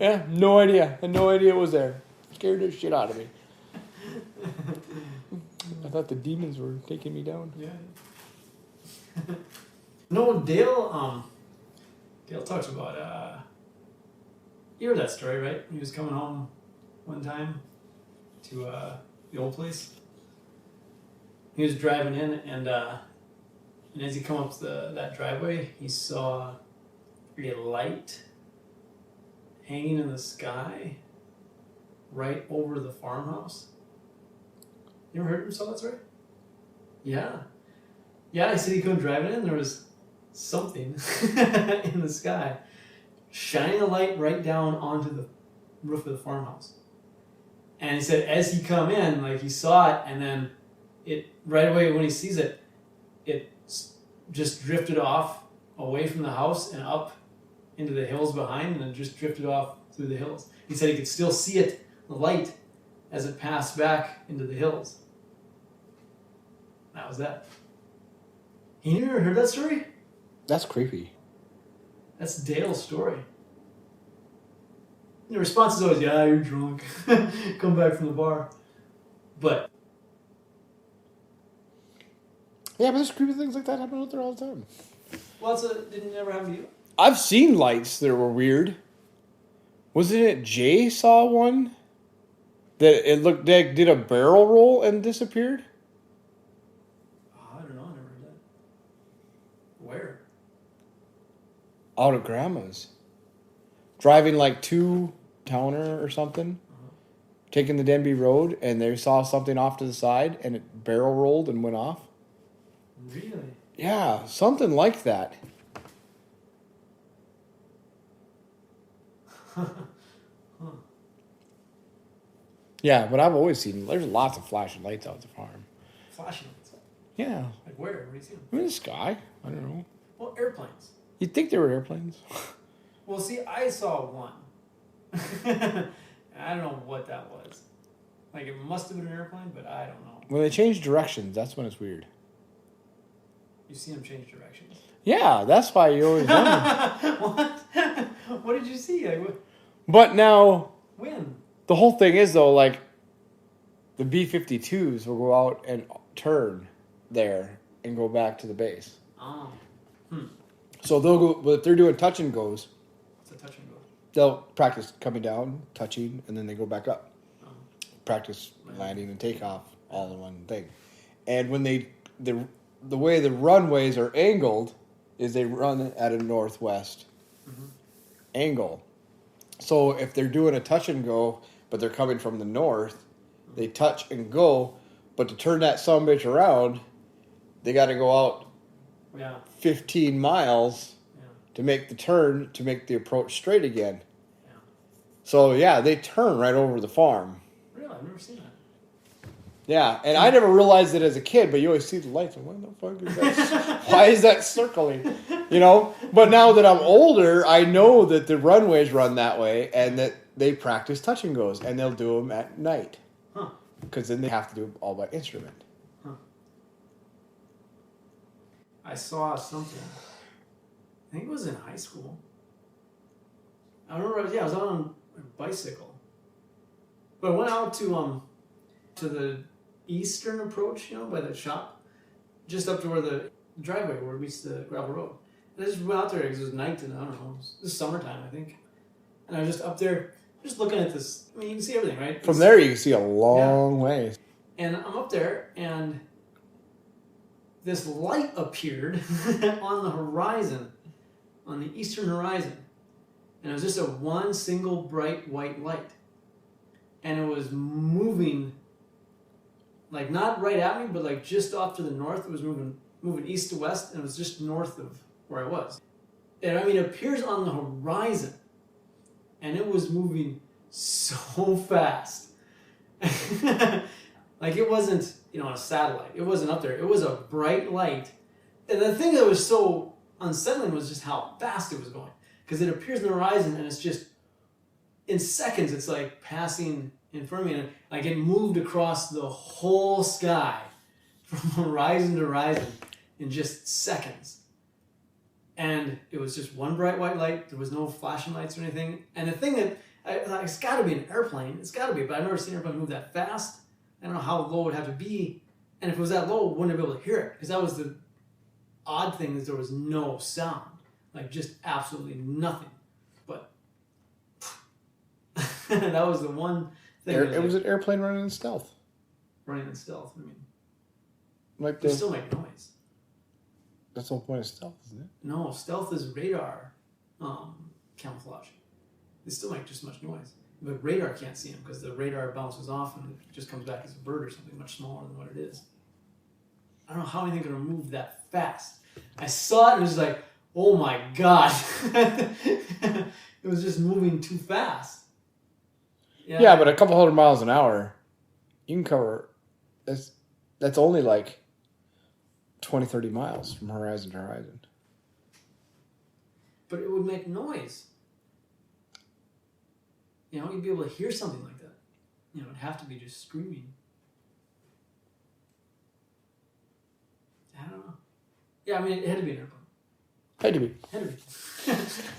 Yeah, no idea. I had no idea it was there. Scared the shit out of me. I thought the demons were taking me down. Yeah. No, Dale talks about, you heard that story, right? He was coming home one time to the old place. He was driving in, and as he come up that driveway, he saw a light hanging in the sky right over the farmhouse. You ever heard him tell that story? Yeah. Yeah, he said he come driving in, there was something in the sky shining a light right down onto the roof of the farmhouse. And he said as he come in, like he saw it, and then it right away when he sees it, it just drifted off away from the house and up into the hills behind, and then just drifted off through the hills. He said he could still see it, the light, as it passed back into the hills. That was that. You never heard that story? That's creepy. That's Dale's story. The response is always, yeah, you're drunk. Come back from the bar. But yeah, but there's creepy things like that happen out there all the time. well, didn't it ever happen to you? I've seen lights that were weird. Wasn't it Jay saw one that it looked like did a barrel roll and disappeared? Oh, I don't know. I never heard that. Where? Out of Grandma's. Driving like to Towner or something. Taking the Denby Road, and they saw something off to the side, and it barrel rolled and went off. Really? Yeah, something like that. Yeah, but I've always seen, there's lots of flashing lights out at the farm. Flashing lights. Yeah. Like where? Where do you see them? In the sky. I don't know. Well, airplanes. You'd think they were airplanes. Well, see, I saw one. I don't know what that was. Like, it must have been an airplane, but I don't know. When they change directions, that's when it's weird. You see them change directions. Yeah, that's why you always wonder. What? What did you see? Like, what? But now, When? the whole thing is, though, like, the B-52s will go out and turn there and go back to the base. Oh. So they'll go, but if they're doing touch and goes, What's a touch and go? they'll practice coming down, touching, and then they go back up. Oh. Practice landing and takeoff all in one thing. And when the way the runways are angled is they run at a northwest angle. So if they're doing a touch and go, but they're coming from the north, they touch and go, but to turn that sumbitch around, they got to go out Yeah. 15 miles Yeah. to make the turn to make the approach straight again. Yeah. So yeah, they turn right over the farm. Really? I've never seen that. Yeah, and I never realized it as a kid, but you always see the lights. And what the fuck is that? Why is that circling? You know? But now that I'm older, I know that the runways run that way and that they practice touch and goes, and they'll do them at night. Huh. Because then they have to do it all by instrument. I saw something. I think it was in high school. I remember, I was out on a bicycle. But I went out to the eastern approach, by the shop, just up to where the driveway where it meets the gravel road. And I just went out there because it was night and I don't know, it was summertime, I think. And I was just up there, just looking at this. I mean, you can see everything, right? From there, you can see a long way. And I'm up there, and this light appeared on the horizon, on the eastern horizon. And it was just a one single bright white light. And it was moving, like not right at me, but like just off to the north. It was moving east to west, and it was just north of where I was. And I mean, it appears on the horizon, and it was moving so fast. Like it wasn't, on a satellite. It wasn't up there. It was a bright light. And the thing that was so unsettling was just how fast it was going. Because it appears on the horizon and it's just, in seconds, it's like passing in front of me. And like it moved across the whole sky from horizon to horizon in just seconds. And it was just one bright white light. There was no flashing lights or anything. And the thing that, It's got to be an airplane. It's got to be, but I've never seen an airplane move that fast. I don't know how low it would have to be, and if it was that low, wouldn't I be able to hear it? Because that was the odd thing, is there was no sound, like just absolutely nothing. But that was the one thing. It was an airplane running in stealth. Running in stealth. I mean, Like they still make noise. That's the whole point of stealth, isn't it? No, stealth is radar camouflage. They still make just as much noise. But radar can't see them because the radar bounces off and it just comes back as a bird or something much smaller than what it is. I don't know how anything can move that fast. I saw it and it was like, oh my God. It was just moving too fast. Yeah, but a couple hundred miles an hour, you can cover, that's only like 20, 30 miles from horizon to horizon. But it would make noise. You know, you'd be able to hear something like that. You know, it'd have to be just screaming. I don't know. Yeah, I mean, it had to be an airplane. Had to be. Had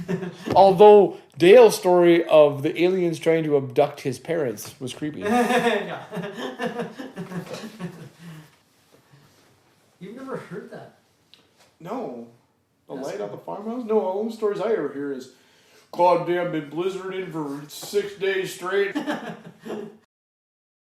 to be. Although Dale's story of the aliens trying to abduct his parents was creepy. Yeah. You've never heard that? No. The That's light cool. on the farmhouse? No, all the stories I ever hear is, God damn, been blizzarding for 6 days straight.